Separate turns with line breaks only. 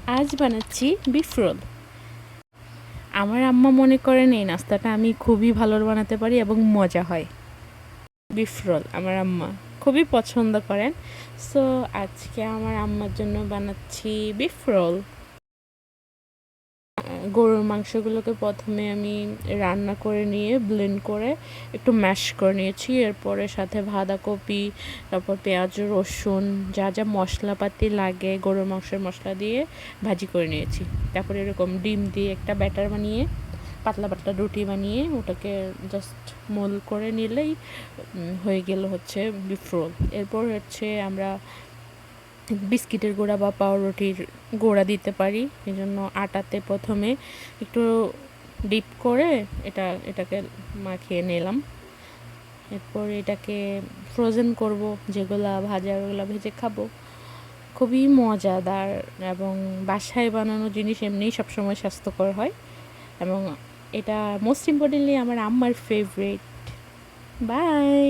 আজ বানাচ্ছি beef role. আমার আম্মা মনে করেন এই নাস্তাটা আমি খুবই ভালো বানাতে পারি এবং মজা হয়। বিফ রোল আমার আম্মা খুবই পছন্দ করেন। সো আজকে আমার আম্মার জন্য বানাচ্ছি বিফ রোল। গরুর মাংসগুলোকে প্রথমে আমি রান্না করে নিয়ে ব্লেন্ড করে একটু ম্যাশ করে নিয়েছি। এরপরে সাথে বাঁধাকপি, তারপর পেঁয়াজ, রসুন, যা যা মশলাপাতি লাগে গরুর মাংসের মশলা দিয়ে ভাজি করে নিয়েছি। তারপরে এরকম ডিম দিয়ে একটা ব্যাটার বানিয়ে পাতলা পাতলা রুটি বানিয়ে ওটাকে জাস্ট মোল করে নিলেই হয়ে গেল হচ্ছে বিফ রোল। এরপর হচ্ছে আমরা বিস্কিটের গুঁড়া বা পাউরুটির গুঁড়া দিতে পারি। এই জন্য আটাতে প্রথমে একটু ডিপ করে এটাকে মাখিয়ে নিলাম। এরপর এটাকে ফ্রোজেন করব, যেগুলা ভাজা ওগুলো ভেজে খাবো। খুবই মজাদার এবং বাসায় বানানো জিনিস এমনিই সবসময় স্বাস্থ্যকর হয় এবং এটা মোস্ট ইম্পর্টেন্টলি আমার আম্মার ফেভারিট। বাই।